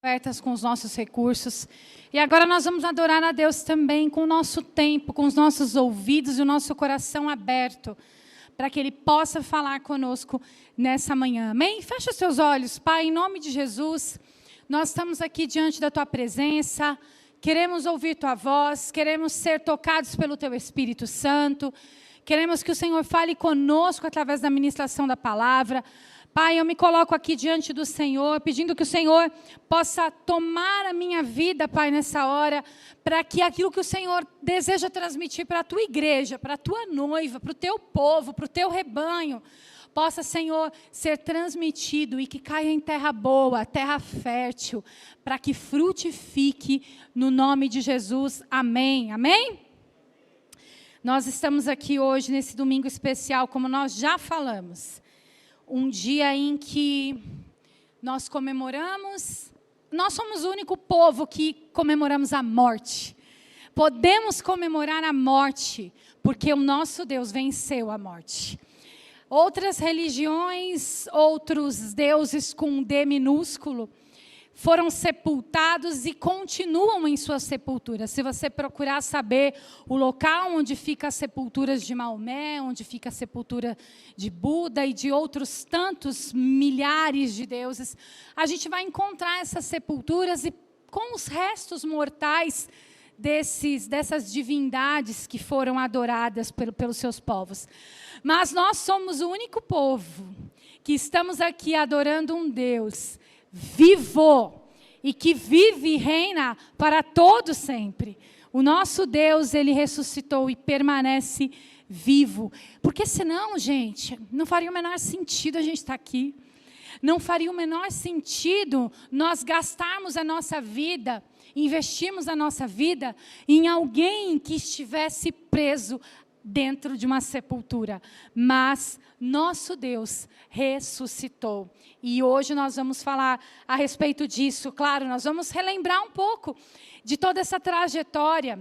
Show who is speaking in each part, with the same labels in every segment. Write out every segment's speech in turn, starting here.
Speaker 1: ofertas, com os nossos recursos. E agora nós vamos adorar a Deus também com o nosso tempo, com os nossos ouvidos e o nosso coração aberto, para que Ele possa falar conosco nessa manhã. Amém? Fecha os seus olhos, Pai, em nome de Jesus. Nós estamos aqui diante da Tua presença, queremos ouvir Tua voz, queremos ser tocados pelo Teu Espírito Santo, queremos que o Senhor fale conosco através da ministração da palavra. Pai, eu me coloco aqui diante do Senhor, pedindo que o Senhor possa tomar a minha vida, Pai, nessa hora, para que aquilo que o Senhor deseja transmitir para a Tua igreja, para a Tua noiva, para o Teu povo, para o Teu rebanho, possa, Senhor, ser transmitido e que caia em terra boa, terra fértil, para que frutifique no nome de Jesus. Amém. Amém? Nós estamos aqui hoje, nesse domingo especial, como nós já falamos. Um dia em que nós comemoramos, nós somos o único povo que comemoramos a morte. Podemos comemorar a morte, porque o nosso Deus venceu a morte. Outras religiões, outros deuses com um D minúsculo, foram sepultados e continuam em suas sepulturas. Se você procurar saber o local onde fica as sepulturas de Maomé, onde fica a sepultura de Buda e de outros tantos milhares de deuses, a gente vai encontrar essas sepulturas e com os restos mortais dessas divindades que foram adoradas pelos seus povos. Mas nós somos o único povo que estamos aqui adorando um Deus vivo e que vive e reina para todo sempre. O nosso Deus, Ele ressuscitou e permanece vivo. Porque senão, gente, não faria o menor sentido a gente estar aqui. Não faria o menor sentido nós gastarmos a nossa vida, investirmos a nossa vida em alguém que estivesse preso dentro de uma sepultura. Mas nosso Deus ressuscitou. E hoje nós vamos falar a respeito disso. Claro, nós vamos relembrar um pouco de toda essa trajetória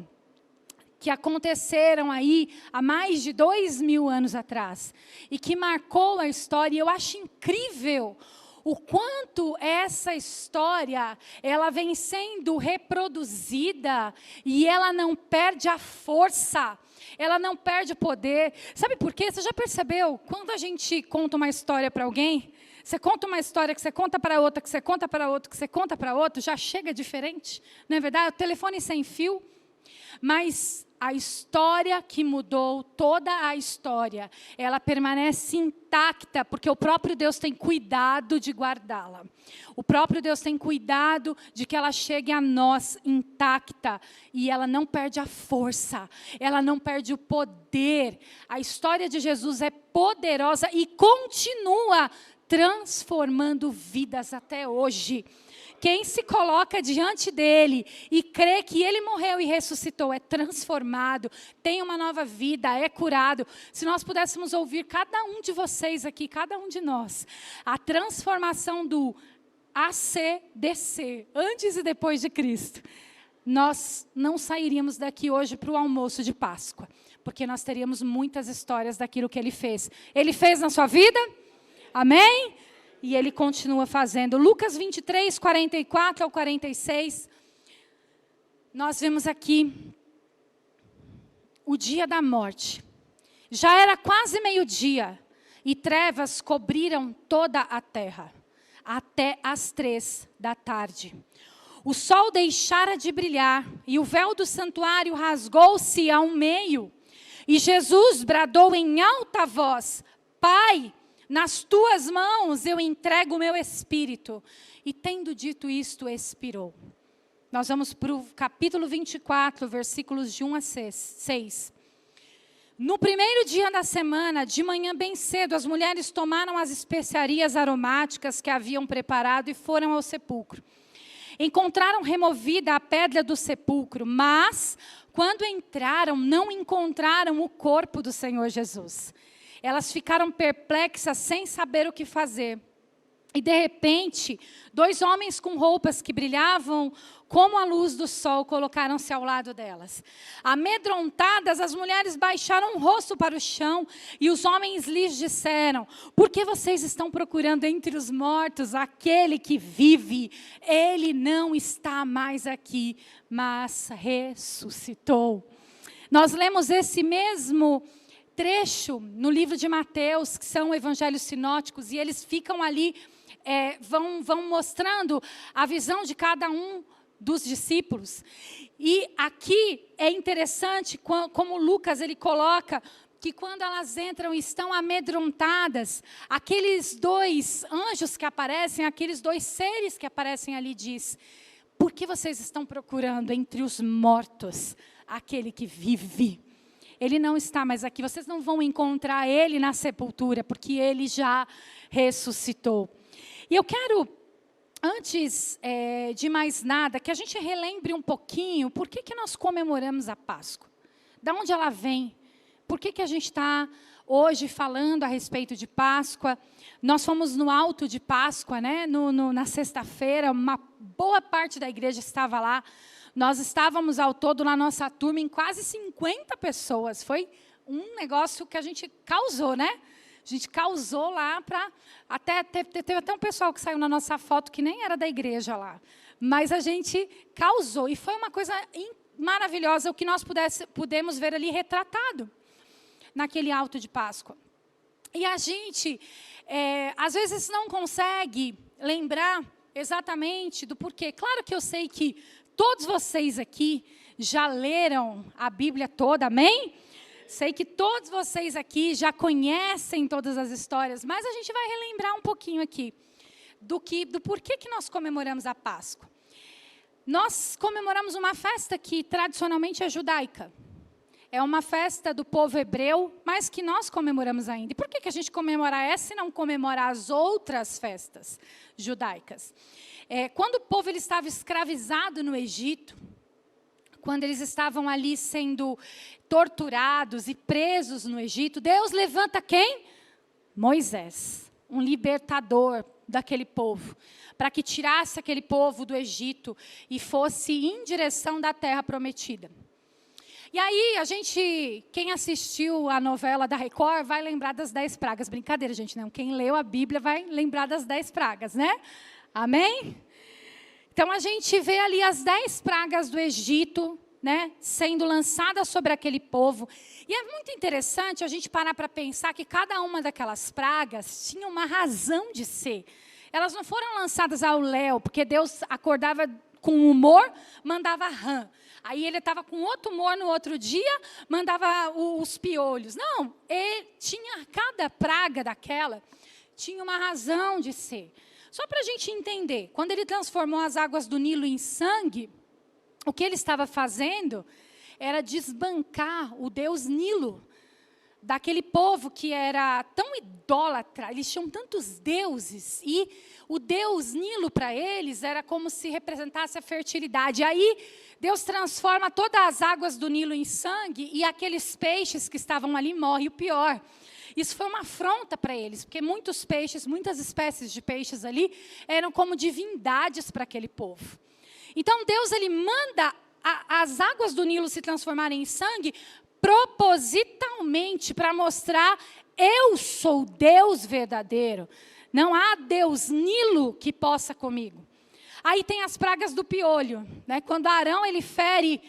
Speaker 1: que aconteceram aí há mais de 2000 anos atrás. E que marcou a história. E eu acho incrível o quanto essa história, ela vem sendo reproduzida e ela não perde a força, ela não perde o poder. Sabe por quê? Você já percebeu? Quando a gente conta uma história para alguém, você conta uma história que você conta para outra, que você conta para outro, que você conta para outro, já chega diferente, não é verdade? O telefone sem fio. Mas a história que mudou, toda a história, ela permanece intacta, porque o próprio Deus tem cuidado de guardá-la. O próprio Deus tem cuidado de que ela chegue a nós intacta. E ela não perde a força, ela não perde o poder. A história de Jesus é poderosa e continua transformando vidas até hoje. Quem se coloca diante dele e crê que ele morreu e ressuscitou é transformado, tem uma nova vida, é curado. Se nós pudéssemos ouvir cada um de vocês aqui, cada um de nós, a transformação do ACDC, antes e depois de Cristo, nós não sairíamos daqui hoje para o almoço de Páscoa, porque nós teríamos muitas histórias daquilo que ele fez. Ele fez na sua vida? Amém? E Ele continua fazendo. Lucas 23, 44 ao 46. Nós vemos aqui o dia da morte. Já era quase meio-dia e trevas cobriram toda a terra, até as 3 da tarde. O sol deixara de brilhar e o véu do santuário rasgou-se ao meio. E Jesus bradou em alta voz: Pai, nas tuas mãos eu entrego o meu espírito. E tendo dito isto, expirou. Nós vamos para o capítulo 24, versículos de 1 a 6. No primeiro dia da semana, de manhã bem cedo, as mulheres tomaram as especiarias aromáticas que haviam preparado e foram ao sepulcro. Encontraram removida a pedra do sepulcro, mas quando entraram, não encontraram o corpo do Senhor Jesus. Elas ficaram perplexas, sem saber o que fazer. E, de repente, 2 homens com roupas que brilhavam como a luz do sol colocaram-se ao lado delas. Amedrontadas, as mulheres baixaram o rosto para o chão e os homens lhes disseram: por que vocês estão procurando entre os mortos aquele que vive? Ele não está mais aqui, mas ressuscitou. Nós lemos esse mesmo trecho no livro de Mateus, que são evangelhos sinóticos, e eles ficam ali, vão mostrando a visão de cada um dos discípulos. E aqui é interessante como Lucas ele coloca que quando elas entram e estão amedrontadas, aqueles 2 anjos que aparecem, aqueles 2 seres que aparecem ali, diz: por que vocês estão procurando entre os mortos aquele que vive? Ele não está mais aqui, vocês não vão encontrar ele na sepultura, porque ele já ressuscitou. E eu quero, antes de mais nada, que a gente relembre um pouquinho por que nós comemoramos a Páscoa. Da onde ela vem? Por que a gente está hoje falando a respeito de Páscoa? Nós fomos no alto de Páscoa, né? Na sexta-feira, uma boa parte da igreja estava lá. Nós estávamos ao todo na nossa turma em quase 50 pessoas. Foi um negócio que a gente causou, né? A gente causou lá para... Teve até um pessoal que saiu na nossa foto que nem era da igreja lá. Mas a gente causou. E foi uma coisa maravilhosa o que nós pudemos ver ali retratado naquele alto de Páscoa. E a gente, às vezes, não consegue lembrar exatamente do porquê. Claro que eu sei que todos vocês aqui já leram a Bíblia toda, amém? Sei que todos vocês aqui já conhecem todas as histórias, mas a gente vai relembrar um pouquinho aqui do porquê que nós comemoramos a Páscoa. Nós comemoramos uma festa que tradicionalmente é judaica. É uma festa do povo hebreu, mas que nós comemoramos ainda. E por que a gente comemora essa e não comemora as outras festas judaicas? Quando o povo ele estava escravizado no Egito, quando eles estavam ali sendo torturados e presos no Egito, Deus levanta quem? Moisés, um libertador daquele povo, para que tirasse aquele povo do Egito e fosse em direção da terra prometida. E aí, quem assistiu a novela da Record vai lembrar das 10 pragas. Brincadeira, gente, não. Quem leu a Bíblia vai lembrar das 10 pragas, né? Amém? Então, a gente vê ali as 10 pragas do Egito, né, sendo lançadas sobre aquele povo. E é muito interessante a gente parar para pensar que cada uma daquelas pragas tinha uma razão de ser. Elas não foram lançadas ao léu, porque Deus acordava com humor, mandava rã. Aí ele estava com outro humor no outro dia, mandava os piolhos. Não, cada praga daquela tinha uma razão de ser. Só para a gente entender, quando ele transformou as águas do Nilo em sangue, o que ele estava fazendo era desbancar o deus Nilo, daquele povo que era tão idólatra, eles tinham tantos deuses, e o deus Nilo para eles era como se representasse a fertilidade. Aí Deus transforma todas as águas do Nilo em sangue, e aqueles peixes que estavam ali morrem. O pior, isso foi uma afronta para eles, porque muitos peixes, muitas espécies de peixes ali, eram como divindades para aquele povo. Então Deus ele manda as águas do Nilo se transformarem em sangue, propositalmente, para mostrar: eu sou Deus verdadeiro. Não há Deus Nilo que possa comigo. Aí tem as pragas do piolho, né? Quando Arão ele fere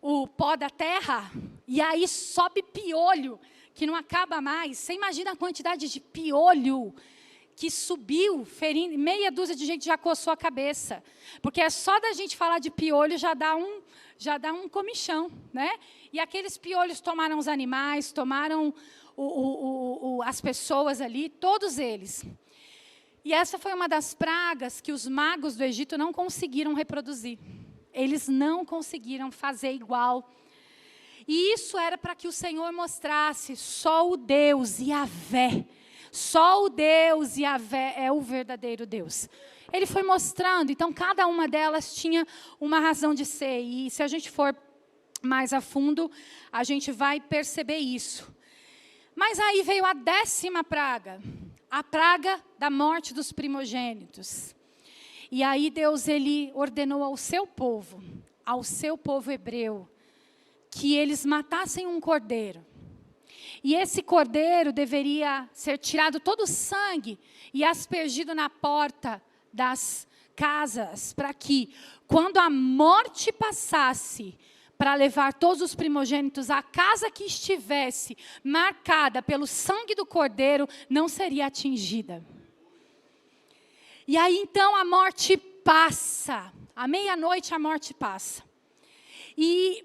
Speaker 1: o pó da terra, e aí sobe piolho, que não acaba mais. Você imagina a quantidade de piolho que subiu, ferindo, meia dúzia de gente já coçou a cabeça. Porque é só da gente falar de piolho já dá um comichão, né? E aqueles piolhos tomaram os animais, tomaram as pessoas ali, todos eles. E essa foi uma das pragas que os magos do Egito não conseguiram reproduzir. Eles não conseguiram fazer igual. E isso era para que o Senhor mostrasse: só o Deus Yahvé, só o Deus Yahvé é o verdadeiro Deus. Ele foi mostrando, então cada uma delas tinha uma razão de ser. E se a gente for mais a fundo, a gente vai perceber isso. Mas aí veio a 10ª praga. a praga da morte dos primogênitos. E aí Deus, ele ordenou ao seu povo hebreu, que eles matassem um cordeiro. E esse cordeiro deveria ser tirado todo o sangue e aspergido na porta das casas, para que, quando a morte passasse, para levar todos os primogênitos, a casa que estivesse marcada pelo sangue do cordeiro não seria atingida. E aí então a morte passa, à meia-noite a morte passa. E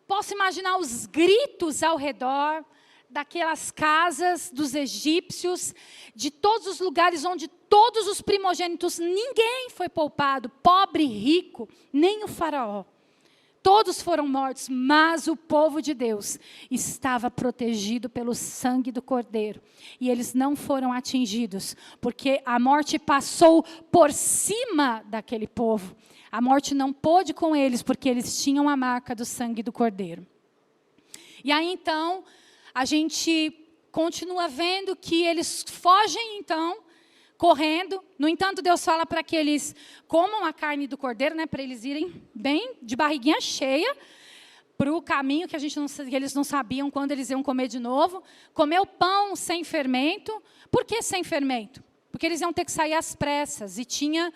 Speaker 1: posso imaginar os gritos ao redor daquelas casas dos egípcios, de todos os lugares onde todos os primogênitos, ninguém foi poupado, pobre, rico, nem o faraó. Todos foram mortos, mas o povo de Deus estava protegido pelo sangue do cordeiro. E eles não foram atingidos, porque a morte passou por cima daquele povo. A morte não pôde com eles, porque eles tinham a marca do sangue do cordeiro. E aí então, a gente continua vendo que eles fogem então, correndo. No entanto, Deus fala para que eles comam a carne do cordeiro, né, para eles irem bem de barriguinha cheia para o caminho que eles não sabiam quando eles iam comer de novo. Comer o pão sem fermento. Por que sem fermento? Porque eles iam ter que sair às pressas. E tinha,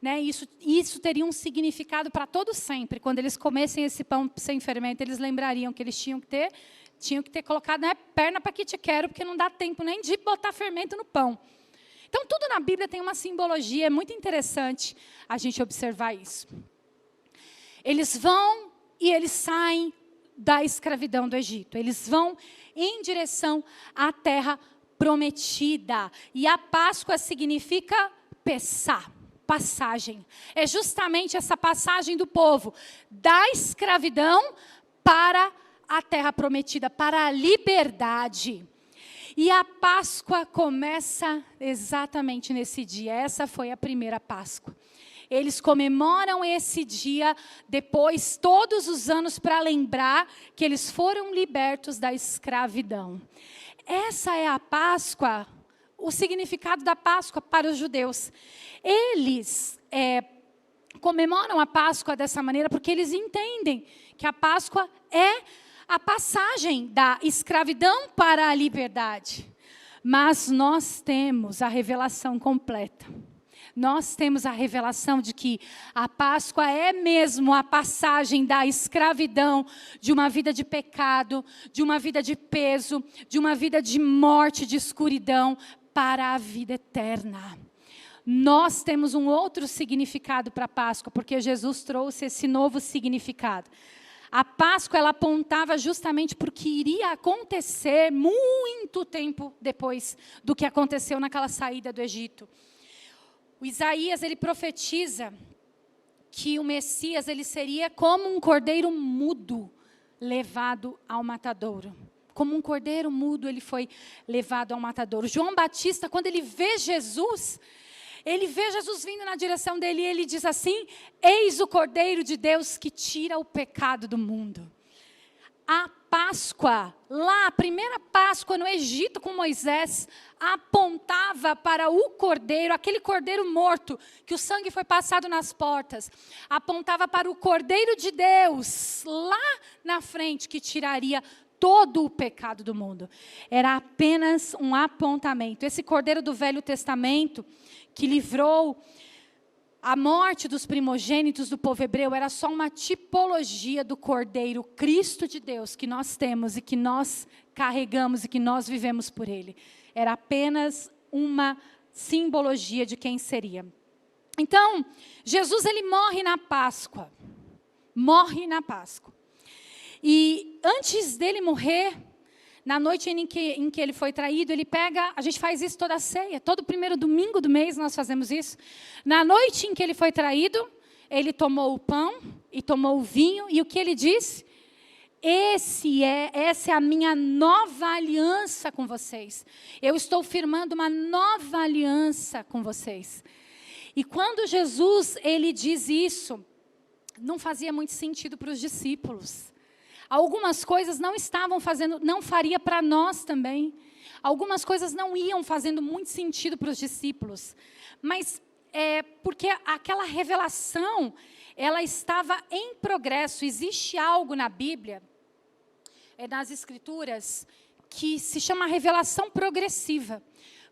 Speaker 1: né, isso teria um significado para todo sempre. Quando eles comessem esse pão sem fermento, eles lembrariam que eles tinham que ter colocado, né, perna para que te quero, porque não dá tempo nem de botar fermento no pão. Então, tudo na Bíblia tem uma simbologia, é muito interessante a gente observar isso. Eles vão e eles saem da escravidão do Egito. Eles vão em direção à terra prometida. E a Páscoa significa Pessá, passagem. É justamente essa passagem do povo da escravidão para a terra prometida, para a liberdade. E a Páscoa começa exatamente nesse dia. Essa foi a primeira Páscoa. Eles comemoram esse dia depois, todos os anos, para lembrar que eles foram libertos da escravidão. Essa é a Páscoa, o significado da Páscoa para os judeus. Eles comemoram a Páscoa dessa maneira porque eles entendem que a Páscoa é a passagem da escravidão para a liberdade. Mas nós temos a revelação completa. Nós temos a revelação de que a Páscoa é mesmo a passagem da escravidão, de uma vida de pecado, de uma vida de peso, de uma vida de morte, de escuridão, para a vida eterna. Nós temos um outro significado para a Páscoa, porque Jesus trouxe esse novo significado. A Páscoa, ela apontava justamente para o que iria acontecer muito tempo depois do que aconteceu naquela saída do Egito. O Isaías, ele profetiza que o Messias, ele seria como um cordeiro mudo levado ao matadouro. Como um cordeiro mudo, ele foi levado ao matadouro. João Batista, quando ele vê Jesus vindo na direção dele e ele diz assim: eis o Cordeiro de Deus que tira o pecado do mundo. A Páscoa, lá, a primeira Páscoa no Egito com Moisés, apontava para o cordeiro, aquele cordeiro morto, que o sangue foi passado nas portas. Apontava para o Cordeiro de Deus, lá na frente, que tiraria todo o pecado do mundo. Era apenas um apontamento. Esse cordeiro do Velho Testamento, que livrou a morte dos primogênitos do povo hebreu, era só uma tipologia do Cordeiro Cristo de Deus que nós temos e que nós carregamos e que nós vivemos por Ele. Era apenas uma simbologia de quem seria. Então, Jesus, ele morre na Páscoa. Morre na Páscoa. E antes dele morrer, na noite em que ele foi traído, ele pega, a gente faz isso toda a ceia, todo primeiro domingo do mês nós fazemos isso. Na noite em que ele foi traído, ele tomou o pão e tomou o vinho, e o que ele disse? Essa é a minha nova aliança com vocês. Eu estou firmando uma nova aliança com vocês. E quando Jesus, ele diz isso, não fazia muito sentido para os discípulos. Algumas coisas não estavam fazendo, não faria para nós também. algumas coisas não iam fazendo muito sentido para os discípulos. Mas porque aquela revelação, ela estava em progresso. Existe algo na Bíblia, nas Escrituras, que se chama revelação progressiva.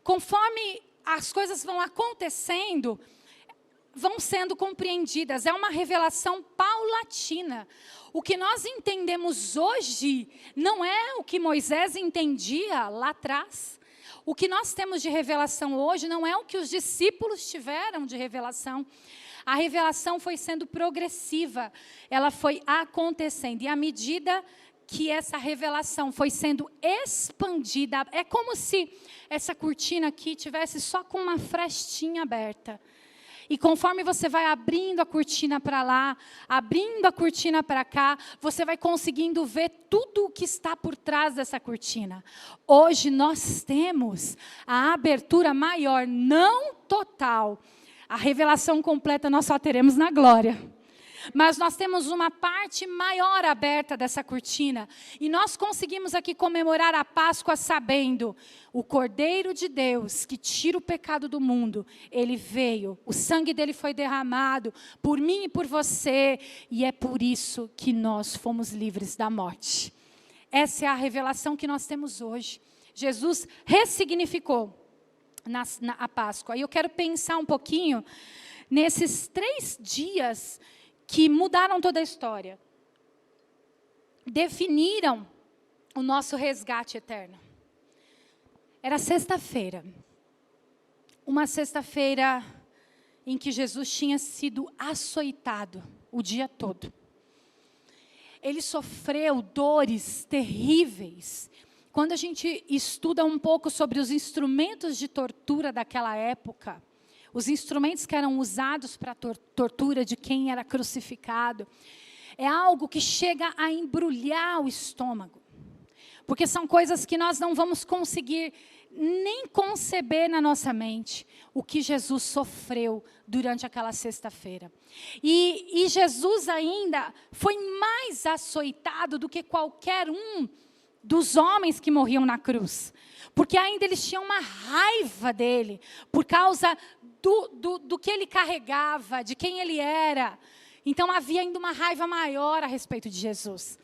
Speaker 1: Conforme as coisas vão acontecendo, vão sendo compreendidas. É uma revelação paulatina. O que nós entendemos hoje não é o que Moisés entendia lá atrás. O que nós temos de revelação hoje não é o que os discípulos tiveram de revelação. A revelação foi sendo progressiva, ela foi acontecendo. E à medida que essa revelação foi sendo expandida, é como se essa cortina aqui tivesse só com uma frestinha aberta. E conforme você vai abrindo a cortina para lá, abrindo a cortina para cá, você vai conseguindo ver tudo o que está por trás dessa cortina. Hoje nós temos a abertura maior, não total. A revelação completa nós só teremos na glória. Mas nós temos uma parte maior aberta dessa cortina. E nós conseguimos aqui comemorar a Páscoa sabendo: o Cordeiro de Deus que tira o pecado do mundo, ele veio, o sangue dele foi derramado por mim e por você. E é por isso que nós fomos livres da morte. Essa é a revelação que nós temos hoje. Jesus ressignificou a Páscoa. E eu quero pensar um pouquinho nesses 3 dias que mudaram toda a história, definiram o nosso resgate eterno. Era sexta-feira, uma sexta-feira em que Jesus tinha sido açoitado o dia todo. Ele sofreu dores terríveis. Quando a gente estuda um pouco sobre os instrumentos de tortura daquela época, os instrumentos que eram usados para a tortura de quem era crucificado, é algo que chega a embrulhar o estômago. Porque são coisas que nós não vamos conseguir nem conceber na nossa mente, o que Jesus sofreu durante aquela sexta-feira. E Jesus ainda foi mais açoitado do que qualquer um dos homens que morriam na cruz. Porque ainda eles tinham uma raiva dele, por causa do que ele carregava, de quem ele era. Então havia ainda uma raiva maior a respeito de Jesus.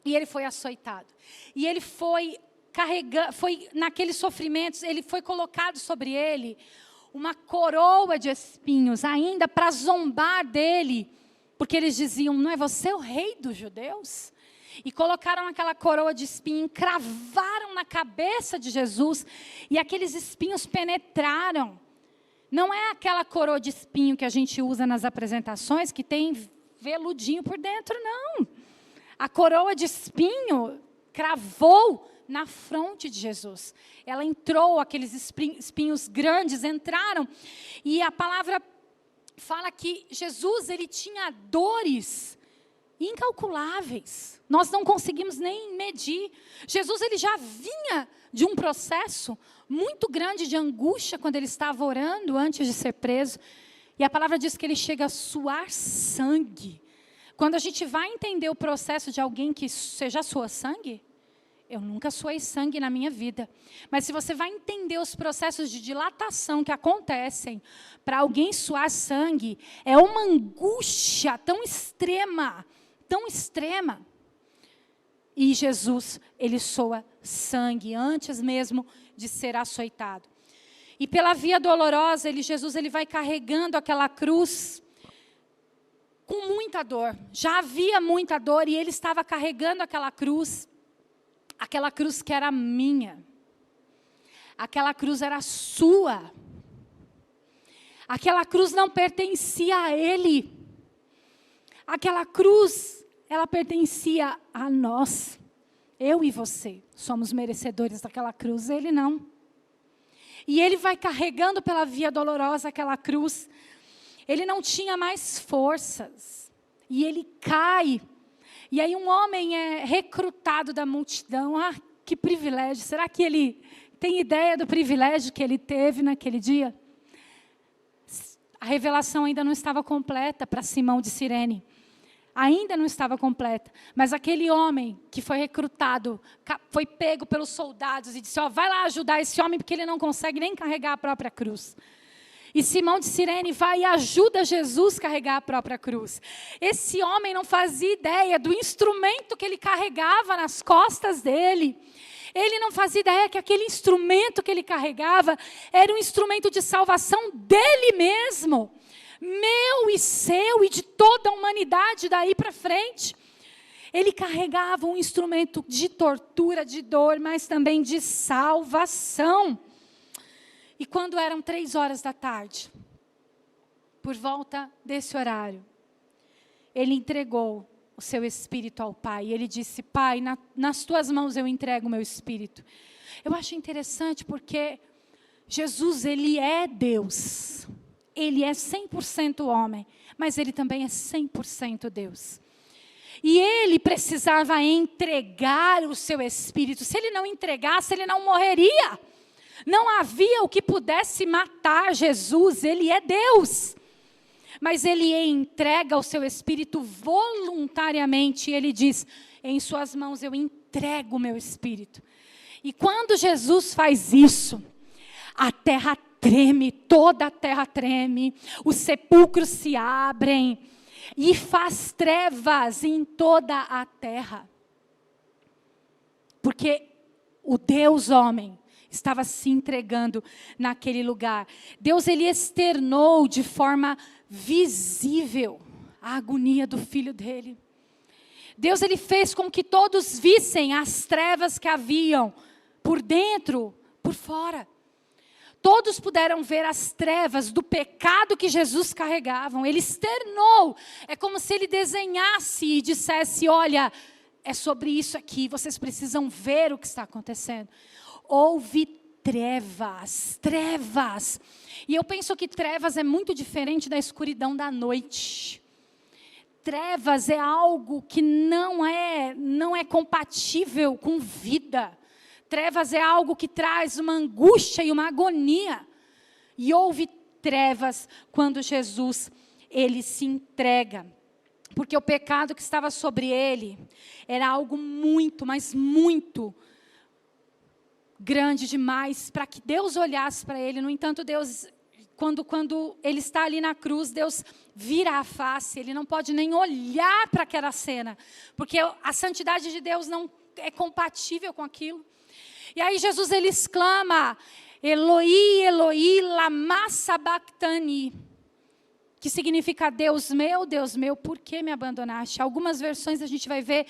Speaker 1: E ele foi açoitado. E ele foi naqueles sofrimentos, ele foi colocado sobre ele uma coroa de espinhos, ainda para zombar dele. Porque eles diziam: não é você o rei dos judeus? E colocaram aquela coroa de espinho, cravaram na cabeça de Jesus, e aqueles espinhos penetraram. Não é aquela coroa de espinho que a gente usa nas apresentações, que tem veludinho por dentro, não. A coroa de espinho cravou na fronte de Jesus. Ela entrou, aqueles espinhos grandes entraram, e a palavra fala que Jesus, ele tinha dores incalculáveis. Nós não conseguimos nem medir. Jesus, ele já vinha de um processo muito grande de angústia quando ele estava orando antes de ser preso. E a palavra diz que ele chega a suar sangue. Quando a gente vai entender o processo de alguém que você já suou sangue, eu nunca suei sangue na minha vida. Mas se você vai entender os processos de dilatação que acontecem para alguém suar sangue, é uma angústia tão extrema, tão extrema. E Jesus, ele soa sangue antes mesmo de ser açoitado. E pela via dolorosa, Jesus vai carregando aquela cruz com muita dor. Já havia muita dor e ele estava carregando aquela cruz que era minha. Aquela cruz era sua. Aquela cruz não pertencia a ele. Aquela cruz, ela pertencia a nós. Eu e você somos merecedores daquela cruz, ele não. E ele vai carregando pela via dolorosa aquela cruz. Ele não tinha mais forças. E ele cai. E aí um homem é recrutado da multidão. Ah, que privilégio. Será que ele tem ideia do privilégio que ele teve naquele dia? A revelação ainda não estava completa para Simão de Cirene. ainda não estava completa. Mas aquele homem que foi recrutado, foi pego pelos soldados e disse, vai lá ajudar esse homem, porque ele não consegue nem carregar a própria cruz. E Simão de Cirene vai e ajuda Jesus a carregar a própria cruz. Esse homem não fazia ideia do instrumento que ele carregava nas costas dele. Ele não fazia ideia que aquele instrumento que ele carregava era um instrumento de salvação dele mesmo. Meu e seu e de toda a humanidade daí para frente. Ele carregava um instrumento de tortura, de dor, mas também de salvação. E quando eram 3h, por volta desse horário, ele entregou o seu espírito ao Pai. E ele disse, Pai, nas tuas mãos eu entrego o meu espírito. Eu acho interessante porque Jesus, ele é Deus. Ele é 100% homem, mas ele também é 100% Deus. E ele precisava entregar o seu espírito. Se ele não entregasse, ele não morreria. Não havia o que pudesse matar Jesus, ele é Deus. Mas ele entrega o seu espírito voluntariamente. E ele diz, em suas mãos eu entrego o meu espírito. E quando Jesus faz isso, a terra treme, toda a terra treme, os sepulcros se abrem e faz trevas em toda a terra. Porque o Deus homem estava se entregando naquele lugar. Deus, ele externou de forma visível a agonia do filho dele. Deus, ele fez com que todos vissem as trevas que haviam por dentro, por fora. Todos puderam ver as trevas do pecado que Jesus carregava. Ele externou. É como se ele desenhasse e dissesse, olha, é sobre isso aqui, vocês precisam ver o que está acontecendo. Houve trevas, trevas. E eu penso que trevas é muito diferente da escuridão da noite. Trevas é algo que não é compatível com vida. Trevas é algo que traz uma angústia e uma agonia. E houve trevas quando Jesus, ele se entrega. Porque o pecado que estava sobre ele era algo muito, mas muito grande demais para que Deus olhasse para ele. No entanto, Deus, quando ele está ali na cruz, Deus vira a face. Ele não pode nem olhar para aquela cena. Porque a santidade de Deus não é compatível com aquilo. E aí Jesus, ele exclama, Eloi, Eloi, lama sabachthani, que significa Deus meu, por que me abandonaste? Algumas versões a gente vai ver,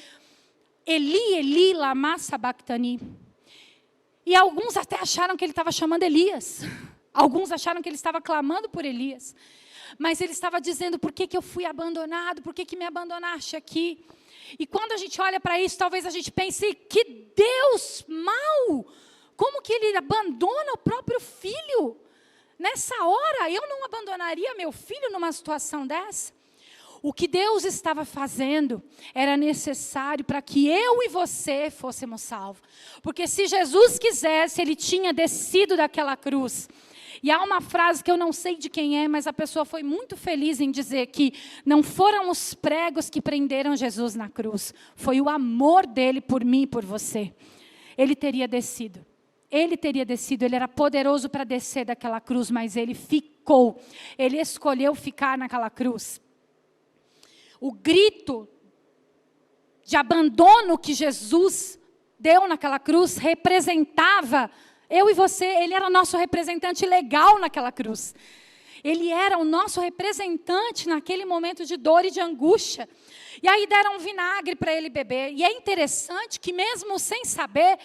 Speaker 1: Eli, Eli, lama sabachthani. E alguns até acharam que ele estava chamando Elias. Alguns acharam que ele estava clamando por Elias. Mas ele estava dizendo, por que eu fui abandonado? Por que me abandonaste aqui? E quando a gente olha para isso, talvez a gente pense, que Deus mau! Como que ele abandona o próprio filho? Nessa hora, eu não abandonaria meu filho numa situação dessa? O que Deus estava fazendo era necessário para que eu e você fôssemos salvos. Porque se Jesus quisesse, ele tinha descido daquela cruz. E há uma frase que eu não sei de quem é, mas a pessoa foi muito feliz em dizer que não foram os pregos que prenderam Jesus na cruz. Foi o amor dele por mim e por você. Ele teria descido. Ele era poderoso para descer daquela cruz, mas ele ficou. Ele escolheu ficar naquela cruz. O grito de abandono que Jesus deu naquela cruz representava eu e você. Ele era o nosso representante legal naquela cruz. Ele era o nosso representante naquele momento de dor e de angústia. E aí deram vinagre para ele beber. E é interessante que mesmo sem saber,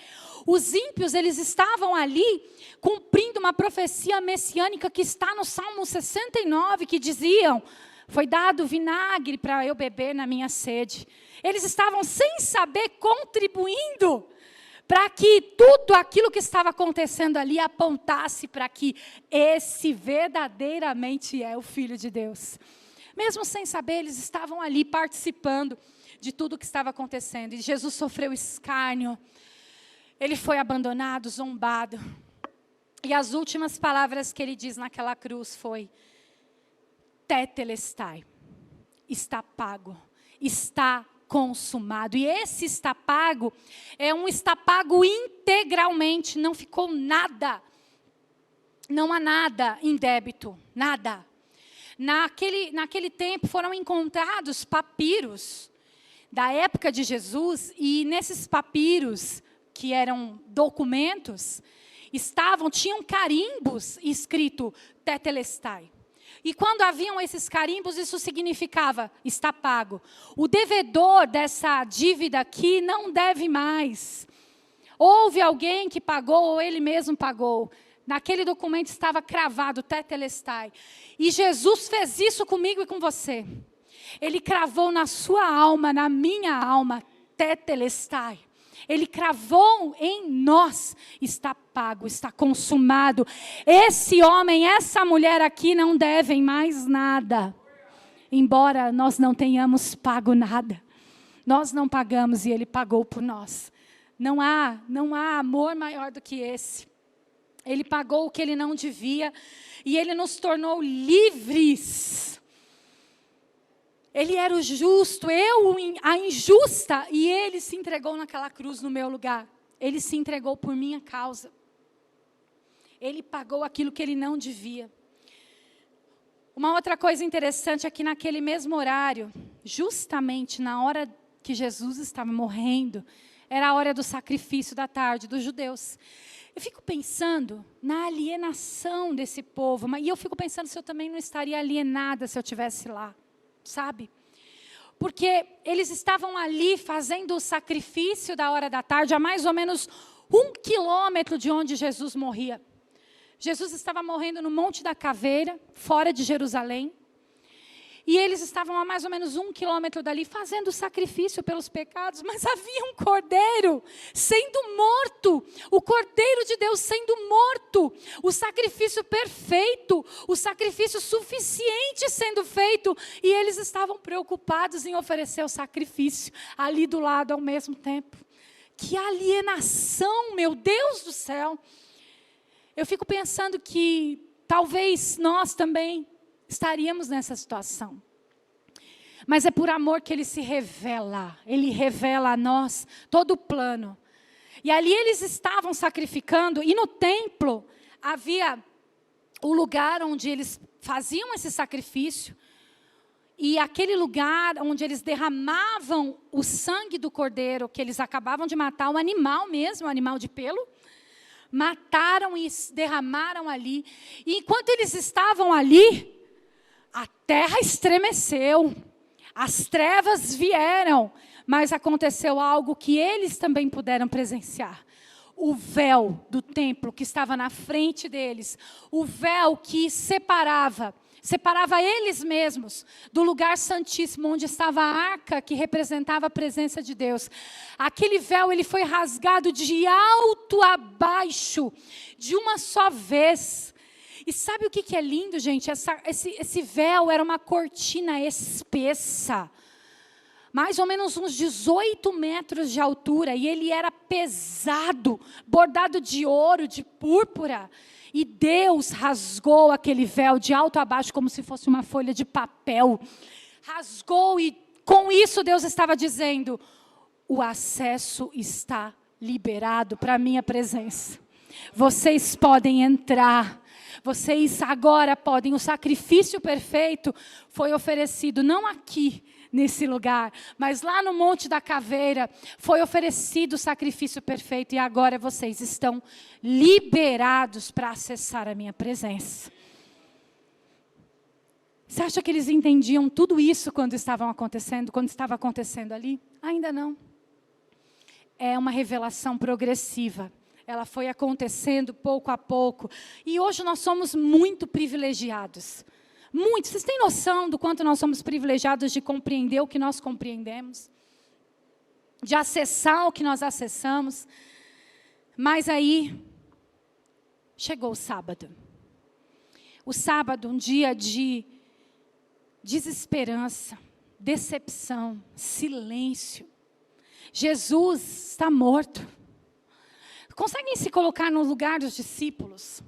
Speaker 1: os ímpios, eles estavam ali cumprindo uma profecia messiânica que está no Salmo 69, que diziam, foi dado vinagre para eu beber na minha sede. Eles estavam sem saber contribuindo para que tudo aquilo que estava acontecendo ali apontasse para que esse verdadeiramente é o Filho de Deus. Mesmo sem saber, eles estavam ali participando de tudo o que estava acontecendo. E Jesus sofreu escárnio. Ele foi abandonado, zombado. E as últimas palavras que ele diz naquela cruz foi, tetelestai, está pago. está consumado. E esse está pago é um está pago integralmente, não ficou nada. Não há nada em débito, nada. Naquele tempo foram encontrados papiros da época de Jesus, e nesses papiros, que eram documentos, tinham carimbos escrito Tetelestai. E quando haviam esses carimbos, isso significava, está pago. O devedor dessa dívida aqui não deve mais. Houve alguém que pagou, ou ele mesmo pagou. Naquele documento estava cravado, Tetelestai. E Jesus fez isso comigo e com você. Ele cravou na sua alma, na minha alma, Tetelestai. Ele cravou em nós, está pago, está consumado. Esse homem, essa mulher aqui não devem mais nada. Embora nós não tenhamos pago nada. Nós não pagamos e Ele pagou por nós. Não há amor maior do que esse. Ele pagou o que Ele não devia e Ele nos tornou livres. Ele era o justo, eu a injusta, e Ele se entregou naquela cruz no meu lugar. Ele se entregou por minha causa. Ele pagou aquilo que Ele não devia. Uma outra coisa interessante é que naquele mesmo horário, justamente na hora que Jesus estava morrendo, era a hora do sacrifício da tarde dos judeus. Eu fico pensando na alienação desse povo, e eu fico pensando se eu também não estaria alienada se eu estivesse lá. Sabe? Porque eles estavam ali fazendo o sacrifício da hora da tarde, a mais ou menos 1 quilômetro de onde Jesus morria. Jesus estava morrendo no Monte da Caveira, fora de Jerusalém. E eles estavam a mais ou menos 1 quilômetro dali, fazendo sacrifício pelos pecados. Mas havia um cordeiro sendo morto. O cordeiro de Deus sendo morto. O sacrifício perfeito. O sacrifício suficiente sendo feito. E eles estavam preocupados em oferecer o sacrifício ali do lado ao mesmo tempo. Que alienação, meu Deus do céu. Eu fico pensando que talvez nós também estaríamos nessa situação. Mas é por amor que Ele se revela. Ele revela a nós todo o plano. E ali eles estavam sacrificando. E no templo havia o lugar onde eles faziam esse sacrifício. E aquele lugar onde eles derramavam o sangue do cordeiro, que eles acabavam de matar, o animal mesmo, o animal de pelo. Mataram e derramaram ali. E enquanto eles estavam ali, a terra estremeceu, as trevas vieram, mas aconteceu algo que eles também puderam presenciar. O véu do templo que estava na frente deles, o véu que separava eles mesmos do lugar santíssimo, onde estava a arca que representava a presença de Deus. Aquele véu, ele foi rasgado de alto a baixo, de uma só vez. E sabe o que é lindo, gente? Esse véu era uma cortina espessa, mais ou menos uns 18 metros de altura, e ele era pesado, bordado de ouro, de púrpura. E Deus rasgou aquele véu de alto a baixo, como se fosse uma folha de papel. Rasgou, e com isso Deus estava dizendo: o acesso está liberado para a minha presença. Vocês podem entrar. Vocês agora podem, o sacrifício perfeito foi oferecido, não aqui, nesse lugar, mas lá no Monte da Caveira, foi oferecido o sacrifício perfeito, e agora vocês estão liberados para acessar a minha presença. Você acha que eles entendiam tudo isso quando estava acontecendo ali? Ainda não. É uma revelação progressiva. Ela foi acontecendo pouco a pouco. E hoje nós somos muito privilegiados. Muito. Vocês têm noção do quanto nós somos privilegiados de compreender o que nós compreendemos? De acessar o que nós acessamos? Mas aí, chegou o sábado. O sábado, um dia de desesperança, decepção, silêncio. Jesus está morto. Conseguem se colocar no lugar dos discípulos?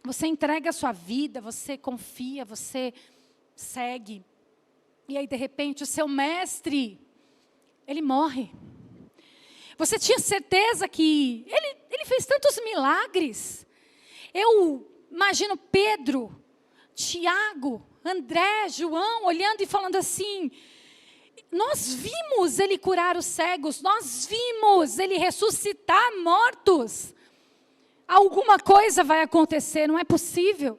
Speaker 1: Você entrega a sua vida, você confia, você segue. E aí, de repente, o seu mestre, ele morre. Você tinha certeza que ele fez tantos milagres. Eu imagino Pedro, Tiago, André, João, olhando e falando assim: nós vimos ele curar os cegos, nós vimos ele ressuscitar mortos. Alguma coisa vai acontecer, não é possível.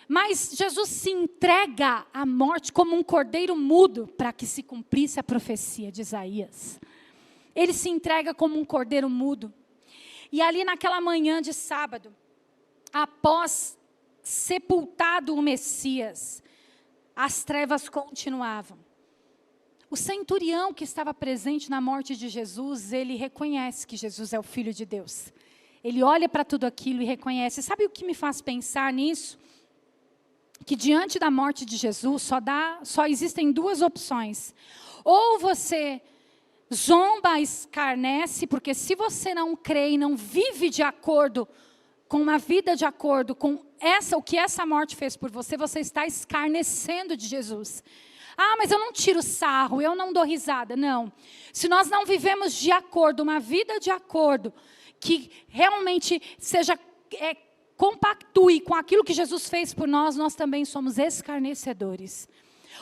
Speaker 1: Mas Jesus se entrega à morte como um cordeiro mudo para que se cumprisse a profecia de Isaías. Ele se entrega como um cordeiro mudo. E ali naquela manhã de sábado, após sepultado o Messias, as trevas continuavam. O centurião que estava presente na morte de Jesus, ele reconhece que Jesus é o Filho de Deus. Ele olha para tudo aquilo e reconhece. Sabe o que me faz pensar nisso? Que diante da morte de Jesus só existem duas opções. Ou você zomba, escarnece, porque se você não crê e não vive de acordo com uma vida de acordo com o que essa morte fez por você, você está escarnecendo de Jesus. Ah, mas eu não tiro sarro, eu não dou risada. Não. Se nós não vivemos de acordo, uma vida de acordo, que realmente seja compactue com aquilo que Jesus fez por nós, nós também somos escarnecedores.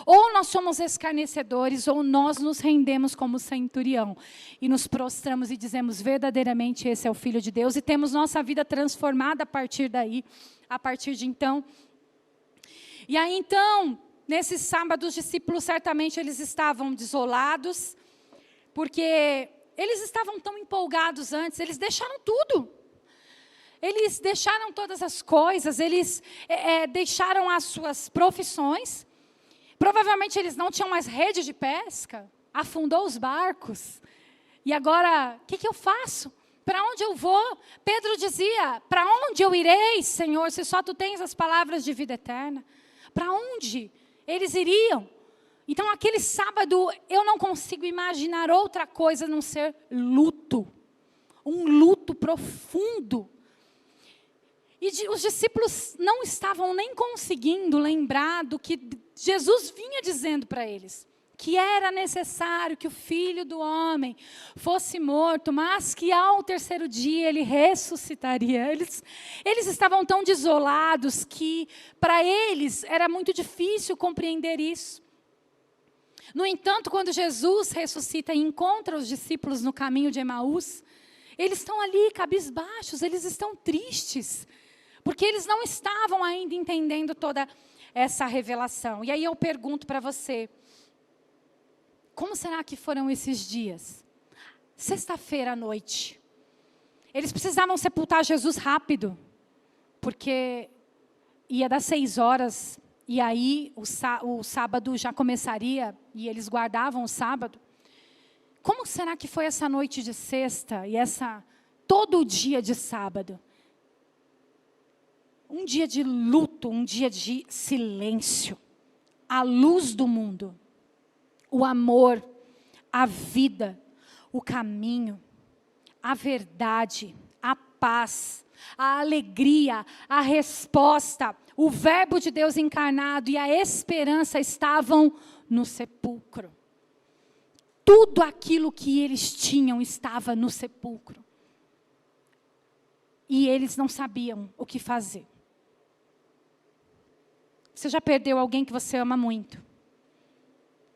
Speaker 1: Ou nós somos escarnecedores, ou nós nos rendemos como centurião. E nos prostramos e dizemos, verdadeiramente esse é o Filho de Deus. E temos nossa vida transformada a partir daí, a partir de então. E aí então, nesse sábado, os discípulos certamente eles estavam desolados, porque eles estavam tão empolgados antes, eles deixaram tudo. Eles deixaram todas as coisas, eles deixaram as suas profissões. Provavelmente eles não tinham mais rede de pesca, afundou os barcos. E agora, o que eu faço? Para onde eu vou? Pedro dizia, para onde eu irei, Senhor, se só tu tens as palavras de vida eterna? Para onde eles iriam? Então, aquele sábado, eu não consigo imaginar outra coisa a não ser luto. Um luto profundo. E os discípulos não estavam nem conseguindo lembrar do que Jesus vinha dizendo para eles. Que era necessário que o Filho do Homem fosse morto, mas que ao terceiro dia ele ressuscitaria. Eles estavam tão desolados que para eles era muito difícil compreender isso. No entanto, quando Jesus ressuscita e encontra os discípulos no caminho de Emaús, eles estão ali cabisbaixos, eles estão tristes. Porque eles não estavam ainda entendendo toda essa revelação. E aí eu pergunto para você, como será que foram esses dias? Sexta-feira à noite. Eles precisavam sepultar Jesus rápido, porque ia dar 6 horas, e aí o sábado já começaria, e eles guardavam o sábado. Como será que foi essa noite de sexta, e todo o dia de sábado? Um dia de luto, um dia de silêncio. A luz do mundo, o amor, a vida, o caminho, a verdade, a paz, a alegria, a resposta, o verbo de Deus encarnado e a esperança estavam no sepulcro. Tudo aquilo que eles tinham estava no sepulcro. E eles não sabiam o que fazer. Você já perdeu alguém que você ama muito?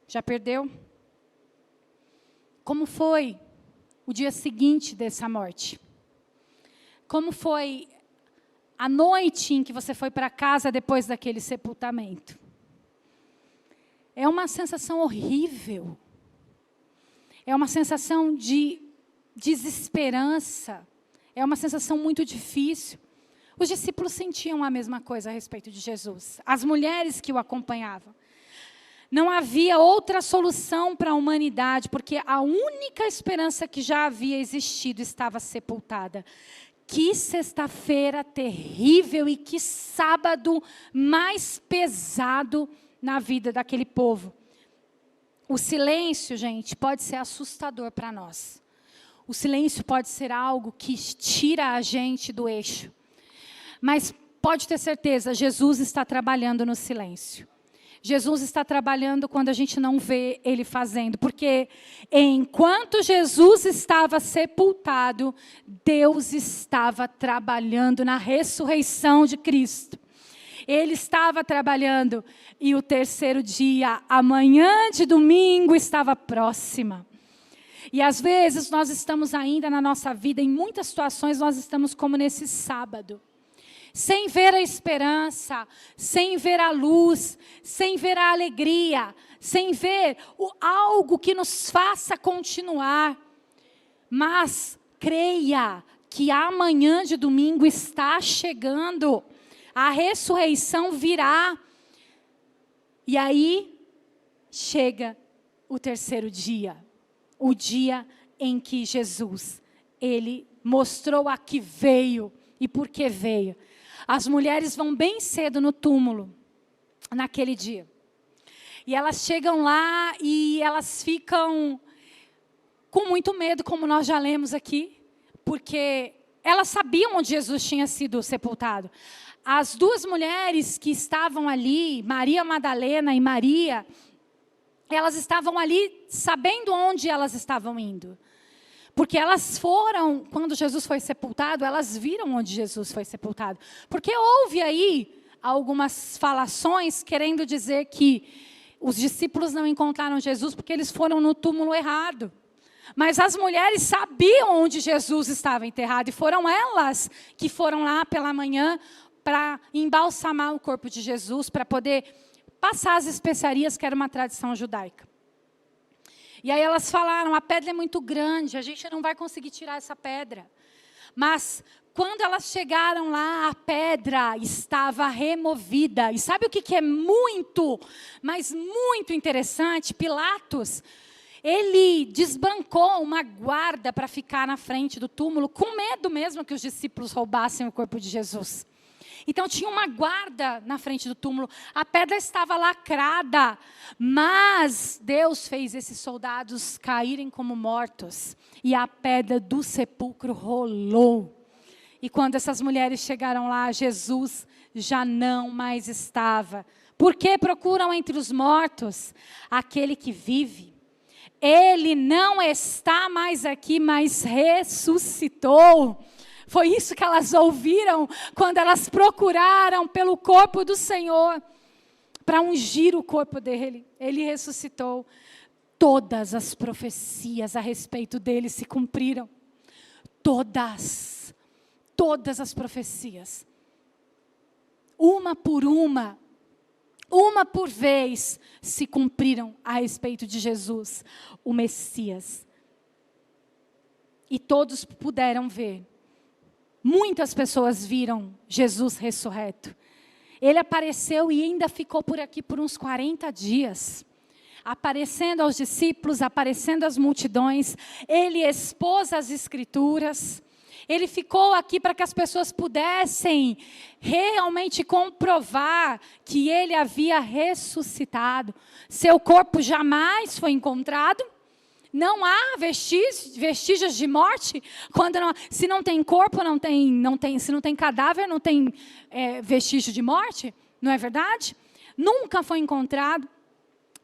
Speaker 1: Já perdeu? Como foi o dia seguinte dessa morte? Como foi a noite em que você foi para casa depois daquele sepultamento? É uma sensação horrível. É uma sensação de desesperança. É uma sensação muito difícil. Os discípulos sentiam a mesma coisa a respeito de Jesus. As mulheres que o acompanhavam. Não havia outra solução para a humanidade, porque a única esperança que já havia existido estava sepultada. Que sexta-feira terrível e que sábado mais pesado na vida daquele povo. O silêncio, gente, pode ser assustador para nós. O silêncio pode ser algo que tira a gente do eixo. Mas pode ter certeza, Jesus está trabalhando no silêncio. Jesus está trabalhando quando a gente não vê Ele fazendo. Porque enquanto Jesus estava sepultado, Deus estava trabalhando na ressurreição de Cristo. Ele estava trabalhando e o terceiro dia, a manhã de domingo, estava próxima. E às vezes nós estamos ainda na nossa vida, em muitas situações nós estamos como nesse sábado. Sem ver a esperança, sem ver a luz, sem ver a alegria, sem ver algo que nos faça continuar. Mas creia que amanhã de domingo está chegando. A ressurreição virá. E aí chega o terceiro dia. O dia em que Jesus, Ele mostrou a que veio e por que veio. As mulheres vão bem cedo no túmulo, naquele dia. E elas chegam lá e elas ficam com muito medo, como nós já lemos aqui, porque elas sabiam onde Jesus tinha sido sepultado. As duas mulheres que estavam ali, Maria Madalena e Maria, elas estavam ali sabendo onde elas estavam indo. Porque elas foram, quando Jesus foi sepultado, elas viram onde Jesus foi sepultado. Porque houve aí algumas falações querendo dizer que os discípulos não encontraram Jesus porque eles foram no túmulo errado. Mas as mulheres sabiam onde Jesus estava enterrado e foram elas que foram lá pela manhã para embalsamar o corpo de Jesus, para poder passar as especiarias, que era uma tradição judaica. E aí elas falaram, a pedra é muito grande, a gente não vai conseguir tirar essa pedra. Mas quando elas chegaram lá, a pedra estava removida. E sabe o que é muito, mas muito interessante? Pilatos, ele desbancou uma guarda para ficar na frente do túmulo, com medo mesmo que os discípulos roubassem o corpo de Jesus. Então tinha uma guarda na frente do túmulo, a pedra estava lacrada, mas Deus fez esses soldados caírem como mortos, e a pedra do sepulcro rolou. E quando essas mulheres chegaram lá, Jesus já não mais estava. Por que procuram entre os mortos aquele que vive? Ele não está mais aqui, mas ressuscitou. Foi isso que elas ouviram quando elas procuraram pelo corpo do Senhor para ungir o corpo dele. Ele ressuscitou. Todas as profecias a respeito dele se cumpriram. Todas as profecias. Uma por vez se cumpriram a respeito de Jesus, o Messias. E todos puderam ver. Muitas pessoas viram Jesus ressurreto. Ele apareceu e ainda ficou por aqui por uns 40 dias. Aparecendo aos discípulos, aparecendo às multidões. Ele expôs as Escrituras. Ele ficou aqui para que as pessoas pudessem realmente comprovar que ele havia ressuscitado. Seu corpo jamais foi encontrado. Não há vestígios de morte. Se não tem corpo, se não tem cadáver, não tem vestígio de morte. Não é verdade? Nunca foi encontrado.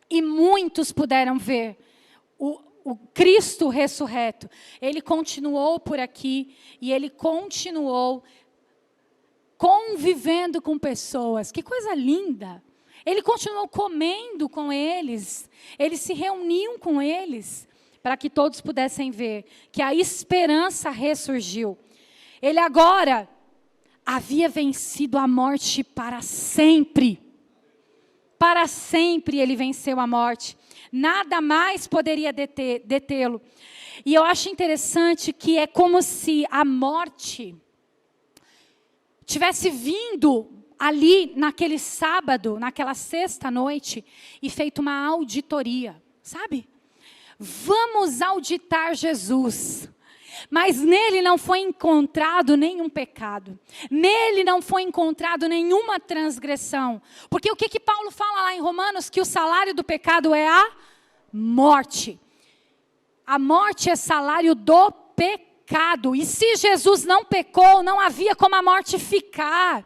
Speaker 1: E muitos puderam ver o Cristo ressurreto. Ele continuou por aqui e ele continuou convivendo com pessoas. Que coisa linda! Ele continuou comendo com eles. Ele se reuniu com eles para que todos pudessem ver que a esperança ressurgiu. Ele agora havia vencido a morte para sempre. Para sempre ele venceu a morte. Nada mais poderia detê-lo. E eu acho interessante que é como se a morte tivesse vindo ali naquele sábado, naquela sexta-noite, e feito uma auditoria, sabe? Vamos auditar Jesus. Mas nele não foi encontrado nenhum pecado. Nele não foi encontrado nenhuma transgressão. Porque o que Paulo fala lá em Romanos? Que o salário do pecado é a morte. A morte é salário do pecado. E se Jesus não pecou, não havia como a morte ficar.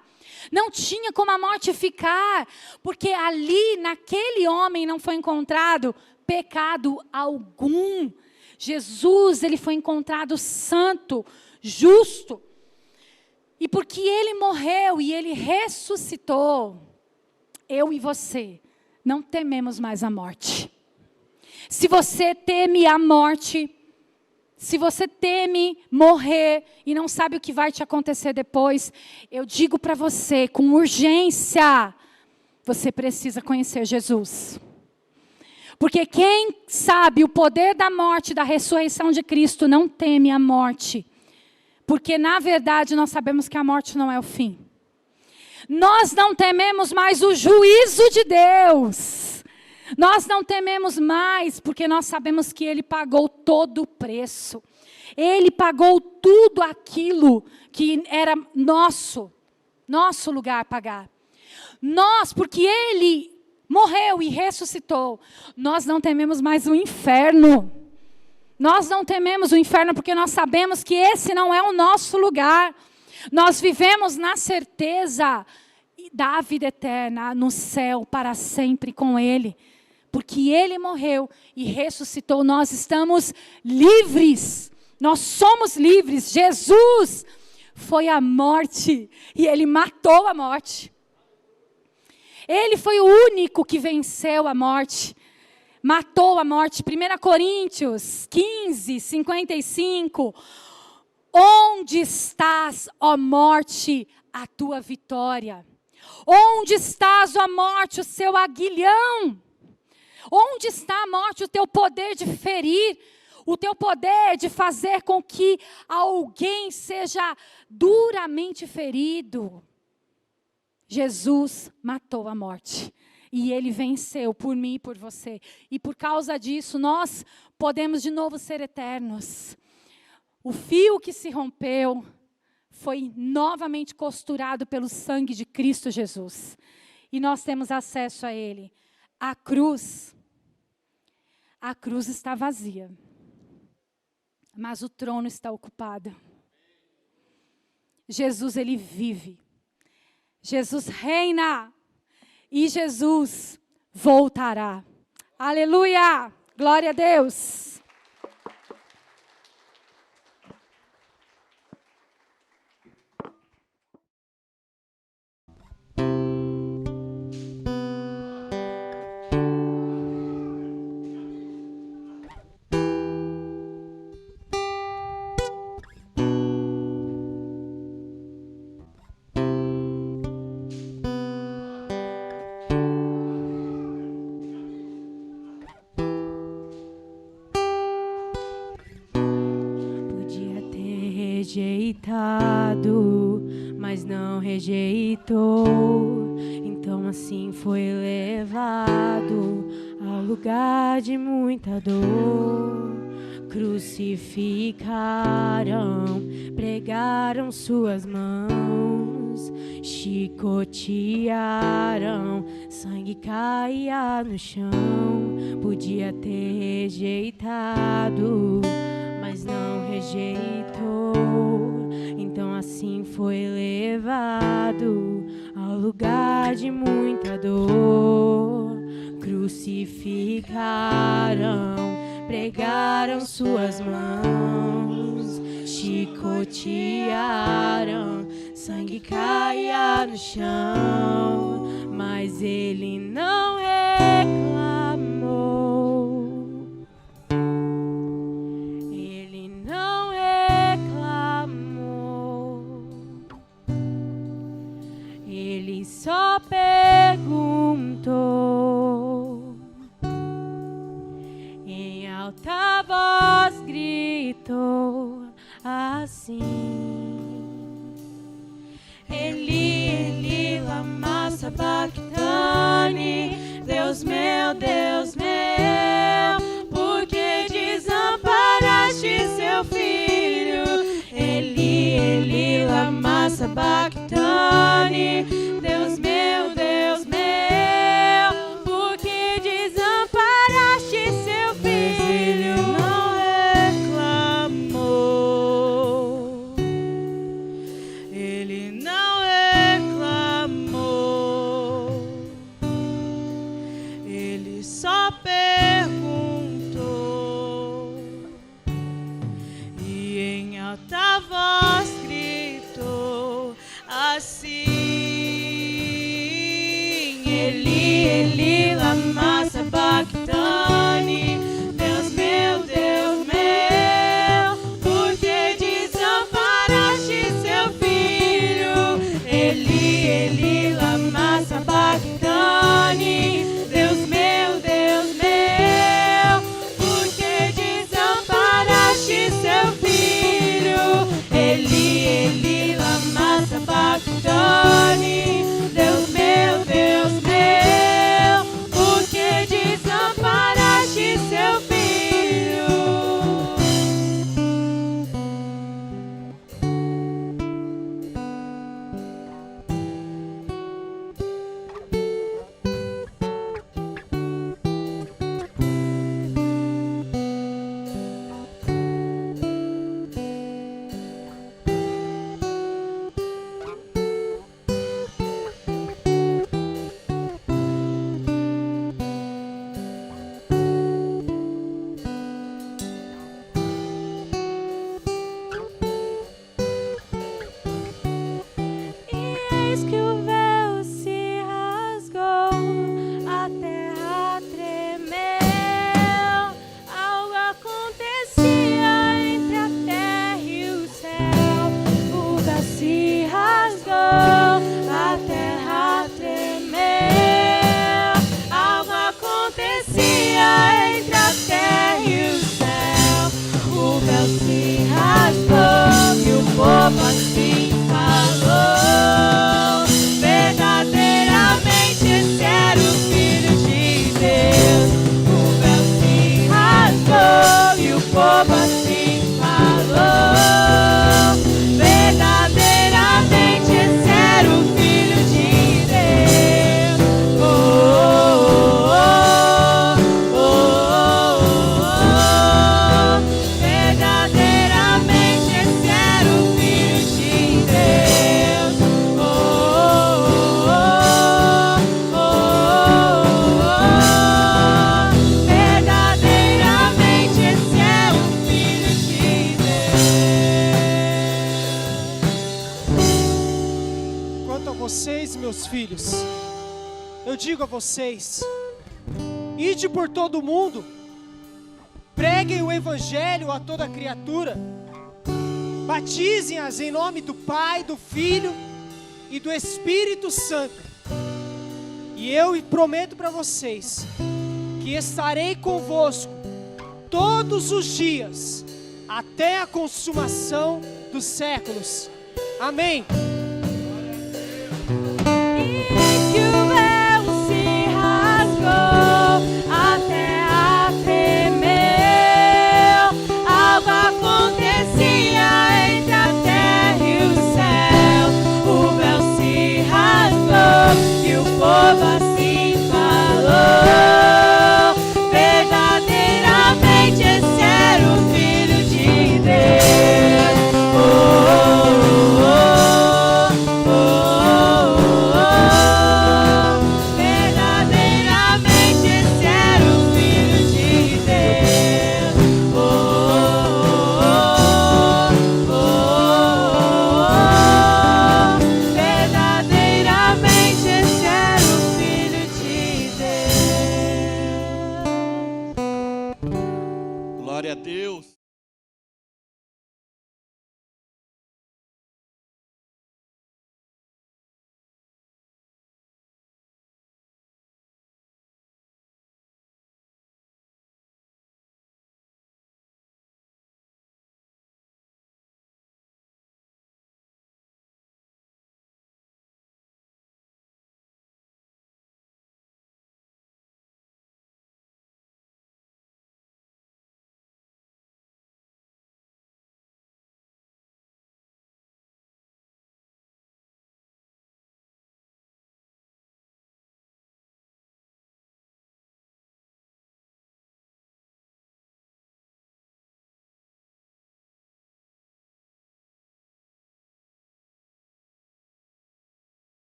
Speaker 1: Não tinha como a morte ficar, porque ali, naquele homem, não foi encontrado pecado algum. Jesus, ele foi encontrado santo, justo. E porque ele morreu e ele ressuscitou, eu e você não tememos mais a morte. Se você teme a morte, se você teme morrer e não sabe o que vai te acontecer depois, eu digo para você com urgência, você precisa conhecer Jesus. Porque quem sabe o poder da morte, da ressurreição de Cristo, não teme a morte. Porque na verdade nós sabemos que a morte não é o fim. Nós não tememos mais o juízo de Deus. Nós não tememos mais, porque nós sabemos que Ele pagou todo o preço. Ele pagou tudo aquilo que era nosso lugar pagar. Nós, porque Ele morreu e ressuscitou, nós não tememos mais o inferno. Nós não tememos o inferno porque nós sabemos que esse não é o nosso lugar. Nós vivemos na certeza da vida eterna no céu para sempre com Ele. Porque Ele morreu e ressuscitou, nós estamos livres. Nós somos livres. Jesus foi à morte e Ele matou a morte. Ele foi o único que venceu a morte. Matou a morte. 1 Coríntios 15, 55. Onde estás, ó morte, a tua vitória? Onde estás, ó morte, o seu aguilhão? Onde está a morte, o teu poder de ferir? O teu poder de fazer com que alguém seja duramente ferido? Jesus matou a morte. E Ele venceu por mim e por você. E por causa disso, nós podemos de novo ser eternos. O fio que se rompeu foi novamente costurado pelo sangue de Cristo Jesus. E nós temos acesso a Ele. A cruz está vazia. Mas o trono está ocupado. Jesus, Ele vive. Jesus reina. E Jesus voltará. Aleluia! Glória a Deus!
Speaker 2: Rejeitado, mas não rejeitou. Então assim foi levado ao lugar de muita dor. Crucificaram, pregaram suas mãos, chicotearam, sangue caía no chão. Podia ter rejeitado, mas não rejeitou. Então assim foi levado ao lugar de muita dor. Crucificaram, pregaram suas mãos, chicotearam, sangue caía no chão, mas Ele não reclamou. Ele não reclamou. Ele só perguntou. Em alta voz gritou assim: Eli, Eli, lama sabachthani. Deus meu, por que desamparaste seu filho? Eli, Eli, lama sabachthani. Deus meu, por que desamparaste seu filho? Não reclamou. Ele não reclamou.
Speaker 3: vocês, meus filhos, eu digo a vocês: ide por todo o mundo, preguem o evangelho a toda criatura, batizem-as em nome do Pai, do Filho e do Espírito Santo. E eu prometo para vocês que estarei convosco todos os dias, até a consumação dos séculos. Amém.